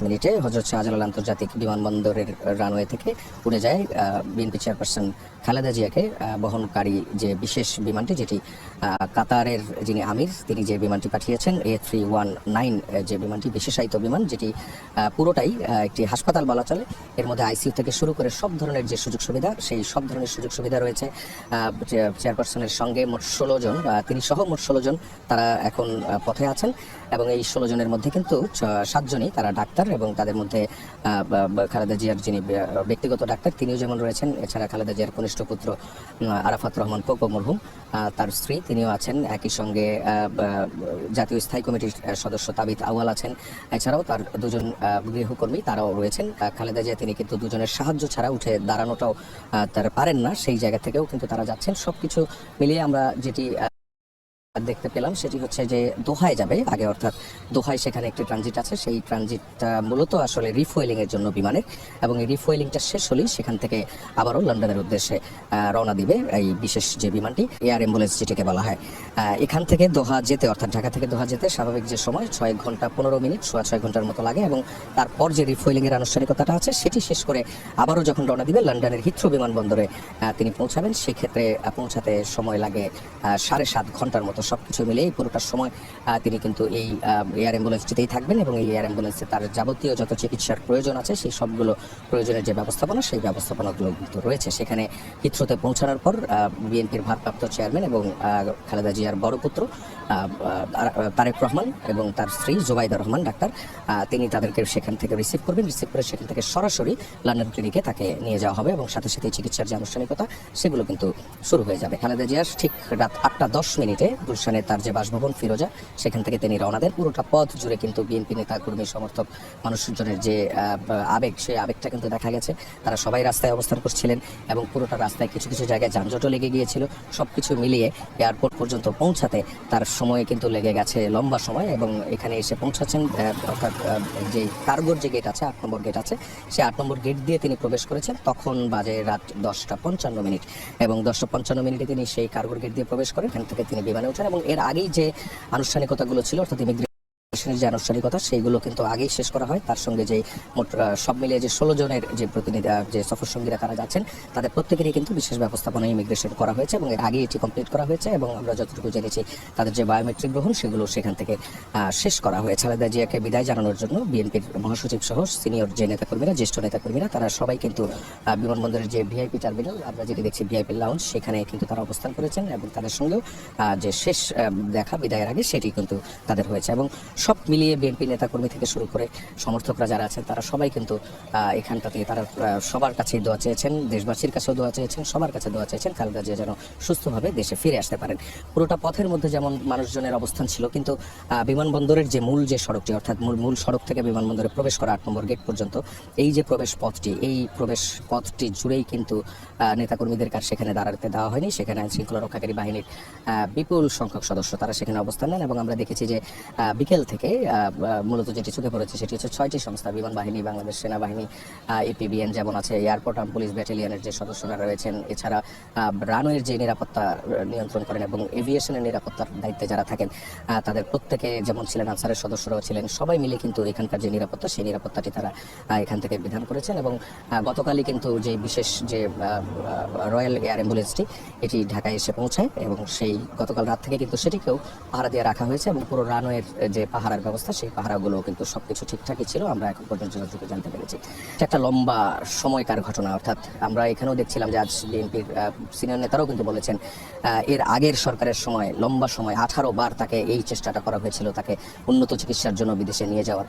মিনিটে হযরত শাহজালাল আন্তর্জাতিক বিমানবন্দরের রানওয়ে থেকে উড়ে যায় বিএনপি চেয়ারপারসন খালেদা জিয়াকে বহনকারী যে বিশেষ বিমানটি, যেটি কাতারের যিনি আমির তিনি যে বিমানটি পাঠিয়েছেন A319 যে বিমানটি, বিশেষায়িত বিমান, যেটি পুরোটাই একটি হাসপাতাল বলা চলে। এর মধ্যে আইসিইউ থেকে শুরু করে সব ধরনের যে সুযোগ সুবিধা, সেই সব ধরনের সুযোগ সুবিধা রয়েছে। চেয়ারপারসনের সঙ্গে মোট 16 জন, তিনি সহ মোট 16 জন তারা এখন পথে আছেন এবং এই 16 জনের মধ্যে কিন্তু 7 জনই তারা ডাক্তার এবং তাদের মধ্যে খালেদা জিয়ার যিনি ব্যক্তিগত ডাক্তার তিনিও যেমন রয়েছেন। এছাড়া খালেদা জিয়ার কনিষ্ঠ পুত্র আরাফাত রহমান কোকো মরহুম, তার স্ত্রী তিনিও আছেন। একই সঙ্গে জাতীয় স্থায়ী কমিটির সদস্য তাবিত আউয়াল আছেন। এছাড়াও তার দুজন গৃহকর্মী তারাও রয়েছেন। খালেদা জিয়া তিনি কিন্তু দুজনের সাহায্য ছাড়া উঠে দাঁড়ানোটাও তারা পারেন না, সেই জায়গা থেকেও কিন্তু তারা যাচ্ছেন। সবকিছু মিলিয়ে আমরা যেটি দেখতে পেলাম সেটি হচ্ছে যে দোহায় যাবে আগে, অর্থাৎ দোহায় সেখানে একটি ট্রানজিট আছে। সেই ট্রানজিটটা মূলত আসলে রিফুয়েলিং এর জন্য বিমানের, এবং এই রিফুয়েলিংটা শেষ হলেই সেখান থেকে আবারও লন্ডনের উদ্দেশ্যে রওনা দিবে এই বিশেষ যে বিমানটি, এয়ার অ্যাম্বুলেন্স যেটিকে বলা হয়। এখান থেকে দোহা যেতে, অর্থাৎ ঢাকা থেকে দোহা যেতে স্বাভাবিক যে সময় 6 ঘন্টা 15 মিনিট, 6.5 ঘন্টার মতো লাগে, এবং তারপর যে রিফুয়েলিং এর আনুষ্ঠানিকতাটা আছে সেটি শেষ করে আবারও যখন রওনা দিবে লন্ডনের হিথ্রো বিমানবন্দরে তিনি পৌঁছাবেন, সেক্ষেত্রে পৌঁছাতে সময় লাগে 7.5 ঘন্টার মতো। সবকিছু মিলে এই পুরোটা সময় তিনি কিন্তু এই এয়ার অ্যাম্বুলেন্সটিতেই থাকবেন এবং এই এয়ার অ্যাম্বুলেন্সে তার যাবতীয় যত চিকিৎসার প্রয়োজন আছে সেই সবগুলো প্রয়োজনের যে ব্যবস্থাপনা, সেই ব্যবস্থাপনাগুলো কিন্তু রয়েছে। সেখানে হিথ্রোতে পৌঁছানোর পর বিএনপির ভারপ্রাপ্ত চেয়ারম্যান এবং খালেদা জিয়ার বড় পুত্র তারেক রহমান এবং তার স্ত্রী জোবাইদা রহমান ডাক্তার, তিনি তাদেরকে সেখান থেকে রিসিভ করবেন। রিসিভ করে সেখান থেকে সরাসরি লন্ডন ক্লিনিকে তাকে নিয়ে যাওয়া হবে এবং সাথে সাথে চিকিৎসার যে আনুষ্ঠানিকতা সেগুলো কিন্তু শুরু হয়ে যাবে। খালেদা জিয়ার ঠিক রাত 8টা 10 মিনিটে গুলশানে তার যে বাসভবন ফিরোজা, সেখান থেকে তিনি রওনা দেন। পুরোটা পথ জুড়ে কিন্তু বিএনপি নেতা কর্মী সমর্থক মানুষজনের যে আবেগ, সেই আবেগটা কিন্তু দেখা গেছে। তারা সবাই রাস্তায় অবস্থান করছিলেন এবং পুরোটা রাস্তায় কিছু কিছু জায়গায় যানজটও লেগে গিয়েছিল। সবকিছু মিলিয়ে এয়ারপোর্ট পর্যন্ত পৌঁছাতে তার সময় কিন্তু লেগে গেছে লম্বা সময়, এবং এখানে এসে পৌঁছাচ্ছেন অর্থাৎ যে কার্গোর যে গেট আছে, 8 নম্বর গেট আছে, সেই 8 নম্বর গেট দিয়ে তিনি প্রবেশ করেছেন। তখন বাজে রাত 10টা 55 মিনিট, এবং 10টা 55 মিনিটে তিনি সেই কার্গোর গেট দিয়ে প্রবেশ করেন। এখান থেকে তিনি বিমানে ওঠেন এবং এর আগেই যে আনুষ্ঠানিকতাগুলো ছিল, অর্থাৎ যে আনুষ্ঠানিকতা, সেইগুলো কিন্তু আগেই শেষ করা হয়। তার সঙ্গে যে মোট সব মিলিয়ে যে 16 জনের যে প্রতিনিধি, যে সফর সঙ্গীরা তারা যাচ্ছেন, তাদের প্রত্যেকেরই কিন্তু বিশেষ ব্যবস্থাপনা ইমিগ্রেশন করা হয়েছে এবং এর আগে এটি কমপ্লিট করা হয়েছে। এবং আমরা যতটুকু জেনেছি তাদের যে বায়োমেট্রিক গ্রহণ সেগুলো সেখান থেকে শেষ করা হয়েছে। খালেদা জিয়াকে বিদায় জানানোর জন্য বিএনপির মহাসচিব সহ সিনিয়র যে নেতাকর্মীরা, জ্যেষ্ঠ নেতাকর্মীরা, তারা সবাই কিন্তু বিমানবন্দরের যে ভিআইপি টার্মিনাল, আমরা যেটি দেখছি ভিআইপি লাউঞ্জ, সেখানে কিন্তু তারা অবস্থান করেছেন এবং তাদের সঙ্গেও যে শেষ দেখা বিদায়ের আগে সেটি কিন্তু তাদের হয়েছে। এবং সব মিলিয়ে বিএনপি নেতাকর্মী থেকে শুরু করে সমর্থকরা যারা আছেন তারা সবাই কিন্তু এখানটাতে তারা সবার কাছেই দোয়া চেয়েছেন, দেশবাসীর কাছেও দোয়া চেয়েছেন, সবার কাছে দোয়া চেয়েছেন খালেদা জিয়া যেন সুস্থভাবে দেশে ফিরে আসতে পারেন। পুরোটা পথের মধ্যে যেমন মানুষজনের অবস্থান ছিল, কিন্তু বিমানবন্দরের যে মূল যে সড়কটি, অর্থাৎ মূল সড়ক থেকে বিমানবন্দরে প্রবেশ করা 8 নম্বর গেট পর্যন্ত এই যে প্রবেশ পথটি, এই প্রবেশ পথটি জুড়েই কিন্তু নেতাকর্মীদের কাছে সেখানে দাঁড়াতে দেওয়া হয়নি। সেখানে আইন শৃঙ্খলা রক্ষাকারী বাহিনীর বিপুল সংখ্যক সদস্য তারা সেখানে অবস্থান নেন এবং আমরা দেখেছি যে বিকেল থেকে মূলত যেটি চোখে পড়েছে সেটি হচ্ছে 6টি সংস্থা, বিমান বাহিনী, বাংলাদেশ সেনাবাহিনী, এপিবিএন যেমন আছে, এয়ারপোর্ট আর্ম পুলিশ ব্যাটালিয়নের যে সদস্যরা রয়েছেন, এছাড়া রানওয়ের যে নিরাপত্তা নিয়ন্ত্রণ করেন এবং এভিয়েশনের নিরাপত্তার দায়িত্বে যারা থাকেন তাদের প্রত্যেকে যেমন ছিলেন, আনসারের সদস্যরাও ছিলেন, সবাই মিলে কিন্তু এখানকার যে নিরাপত্তা, সেই নিরাপত্তাটি তারা এখান থেকে বিধান করেছেন। এবং গতকালই কিন্তু যে বিশেষ যে রয়্যাল এয়ার অ্যাম্বুলেন্সটি এটি ঢাকায় এসে পৌঁছায় এবং সেই গতকাল রাত থেকে কিন্তু সেটিকেও পাহারা দিয়ে রাখা হয়েছে এবং পুরো রানওয়ের যে পাহারার ব্যবস্থা, সেই পাহারাগুলো কিন্তু সবকিছু ঠিকঠাকই ছিল আমরা এখন পর্যন্ত যতটুকু জানতে পেরেছি। এটা একটা লম্বা সময়কার ঘটনা, অর্থাৎ আমরা এখানেও দেখছিলাম যে আজ বিএনপির সিনিয়র নেতারাও কিন্তু বলেছেন এর আগের সরকারের সময় লম্বা সময় 18 বার তাকে এই চেষ্টাটা করা হয়েছিল তাকে উন্নত চিকিৎসার জন্য বিদেশে নিয়ে যাওয়ার।